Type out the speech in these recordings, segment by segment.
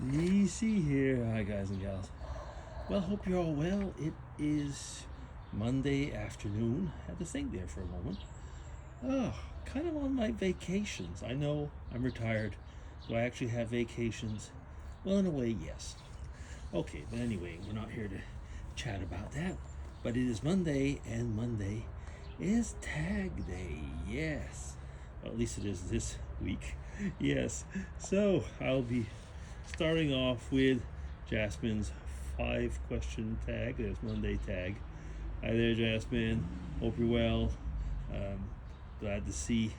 Easy here. Hi, guys and gals. Well, hope you're all well. It is Monday afternoon. Had to think there for a moment. Oh, kind of on my vacations. I know I'm retired. Do I actually have vacations? Well, in a way, yes. Okay, but anyway, we're not here to chat about that. But it is Monday, and Monday is Tag Day. Yes. Well, at least it is this week. Yes. So I'll be starting off with Jasmine's 5 question tag. There's Monday tag. Hi there, Jasmine. Hope you're well. Um, Glad to see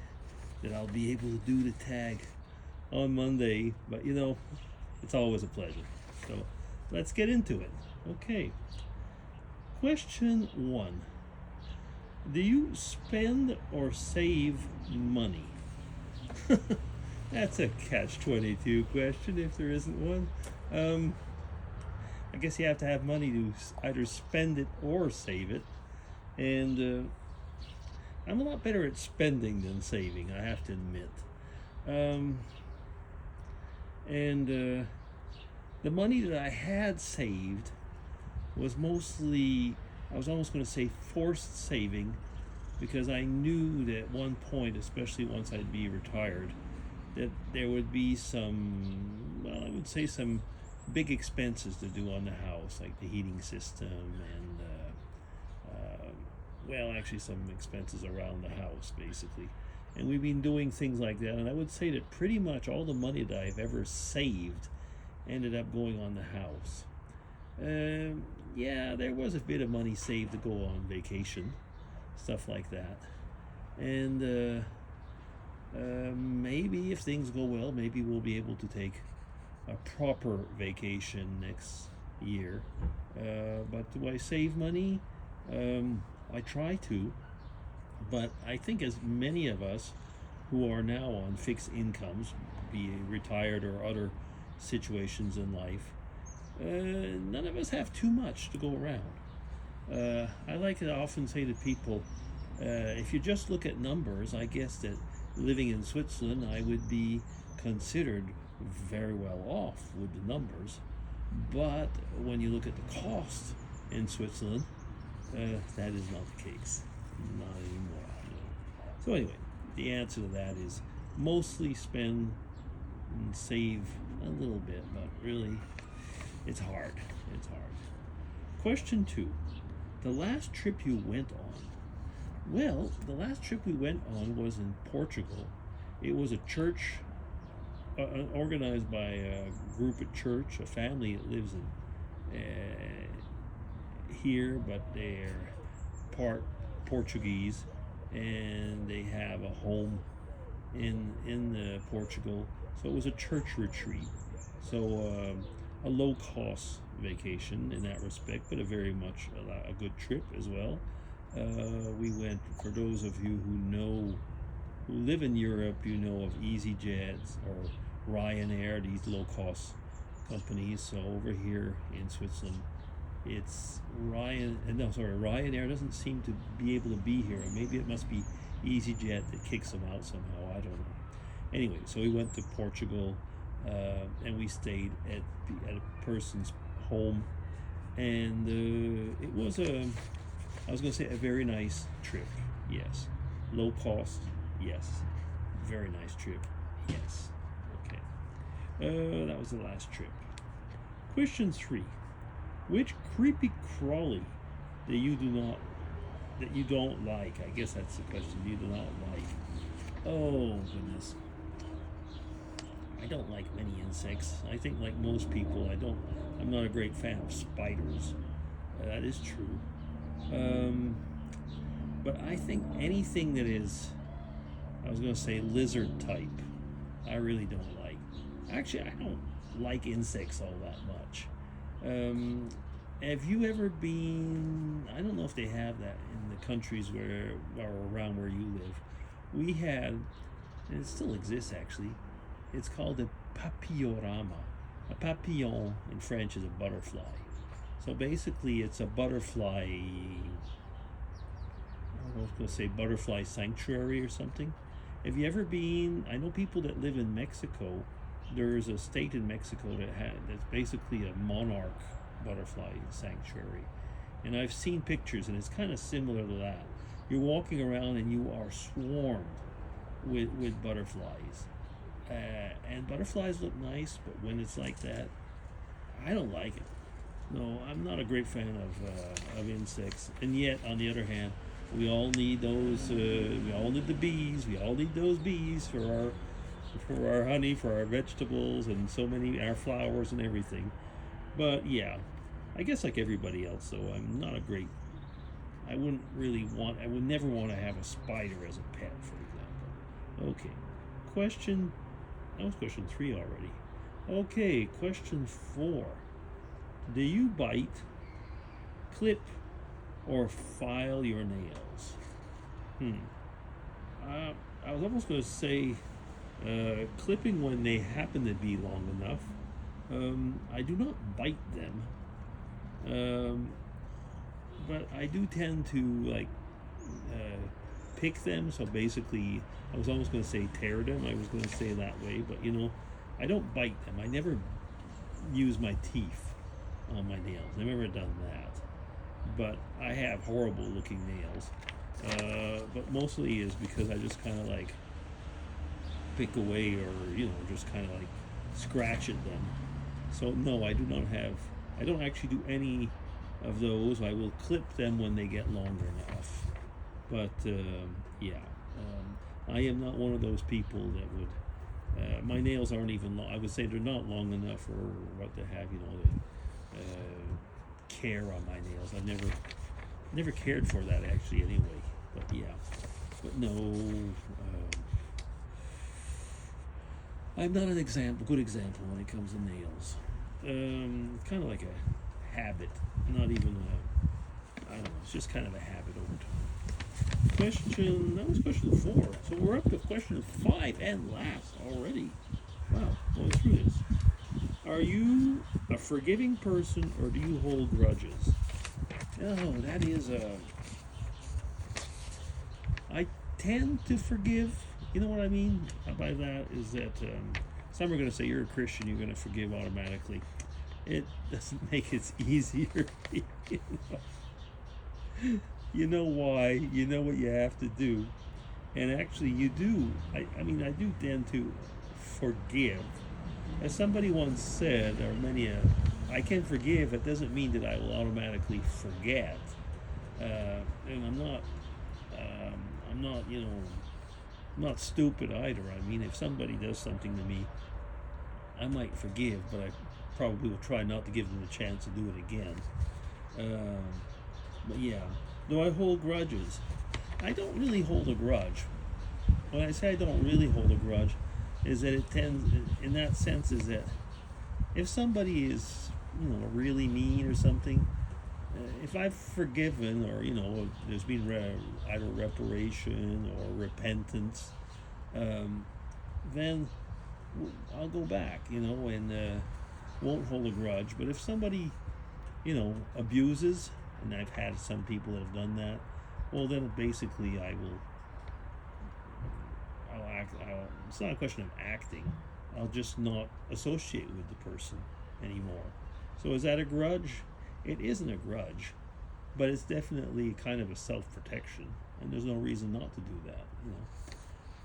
that I'll be able to do the tag on Monday, but it's always a pleasure. So let's get into it. Okay. Question 1. Do you spend or save money? That's a catch-22 question if there isn't one. I guess you have to have money to either spend it or save it. And I'm a lot better at spending than saving, I have to admit. And the money that I had saved was mostly, I was almost going to say forced saving, because I knew that at one point, especially once I'd be retired, that there would be some, well, I would say some big expenses to do on the house, like the heating system and, well, actually some expenses around the house, basically. And we've been doing things like that, and I would say that pretty much all the money that I've ever saved ended up going on the house. Yeah, there was a bit of money saved to go on vacation, stuff like that. And maybe if things go well, maybe we'll be able to take a proper vacation next year. But do I save money? I try to, but I think as many of us who are now on fixed incomes, be it retired or other situations in life, none of us have too much to go around. I like to often say to people, if you just look at numbers, I guess that living in Switzerland, I would be considered very well off with the numbers. But when you look at the cost in Switzerland, that is not the case. Not anymore. No. So anyway, the answer to that is mostly spend and save a little bit, but really, it's hard. It's hard. Question 2. The last trip you went on. Well, the last trip we went on was in Portugal. It was a church organized by a group at church, a family that lives in here, but they're part Portuguese, and they have a home in Portugal. So it was a church retreat. So a low cost vacation in that respect, but a very much a good trip as well. We went, for those of you who live in Europe, you know of EasyJet or Ryanair, these low cost companies. So over here in Switzerland, it's Ryanair doesn't seem to be able to be here. Maybe it must be EasyJet that kicks them out somehow. I don't know. Anyway, so we went to Portugal, and we stayed at a person's home, and it was I was going to say a very nice trip. Yes. Low cost. Yes. Very nice trip. Yes. Okay. That was the last trip. Question 3. Which creepy crawly that you don't like? I guess that's the question. You do not like. Oh goodness. I don't like many insects. I think, like most people, I'm not a great fan of spiders. That is true. But I think anything that is, I was going to say lizard type, I really don't like. Actually, I don't like insects all that much. Have you ever been, I don't know if they have that in the countries where, or around where you live. We had, and it still exists actually, it's called a papillorama. A papillon in French is a butterfly. So basically it's a butterfly, I was going to say butterfly sanctuary or something. Have you ever been, I know people that live in Mexico there's a state in Mexico that's basically a monarch butterfly sanctuary, and I've seen pictures, and it's kind of similar to that. You're walking around and you are swarmed with butterflies, and butterflies look nice, but when it's like that, I don't like it. No, I'm not a great fan of insects, and yet on the other hand, we all need those. We all need the bees. We all need those bees for our honey, for our vegetables, and so many our flowers and everything. But yeah, I guess like everybody else, though, I'm not a great. I wouldn't really want. I would never want to have a spider as a pet, for example. Okay, question. That was question 3 already. Okay, question 4. Do you bite, clip, or file your nails? I was almost going to say clipping when they happen to be long enough. I do not bite them, but I do tend to like pick them. So basically, I was almost going to say tear them. I was going to say that way, but I don't bite them. I never use my teeth on my nails. I've never done that. But I have horrible looking nails. But mostly is because I just kind of like pick away or, just kind of like scratch at them. So no, I don't actually do any of those. I will clip them when they get longer enough. But I am not one of those people that would, my nails aren't even long. I would say they're not long enough for what they have, care on my nails. I've never cared for that actually anyway. But but no, I'm not an good example when it comes to nails. Kind of like a habit, not even I don't know. It's just kind of a habit over time. That was question 4. So we're up to question 5 and last already. Wow, going through this. Are you a forgiving person or do you hold grudges? Oh, that is I tend to forgive. You know what I mean by that is that some are going to say you're a Christian, you're going to forgive automatically. It doesn't make it easier. You know why? You know what you have to do. And actually you do. I do tend to forgive. As somebody once said, or many, I can forgive. It doesn't mean that I will automatically forget. And I'm not, not stupid either. I mean, if somebody does something to me, I might forgive, but I probably will try not to give them a chance to do it again. But yeah, do I hold grudges? I don't really hold a grudge. When I say I don't really hold a grudge, is that it tends, in that sense, is that if somebody is, really mean or something, if I've forgiven or, there's been either reparation or repentance, then I'll go back, and won't hold a grudge. But if somebody, abuses, and I've had some people that have done that, well, then basically it's not a question of acting. I'll just not associate with the person anymore. So is that a grudge? It isn't a grudge, but it's definitely kind of a self-protection, and there's no reason not to do that.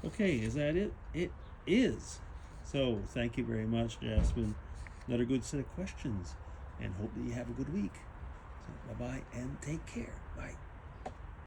Okay, is that it? It is. So thank you very much, Jasmine. Another good set of questions, and hope that you have a good week. So bye-bye and take care. Bye.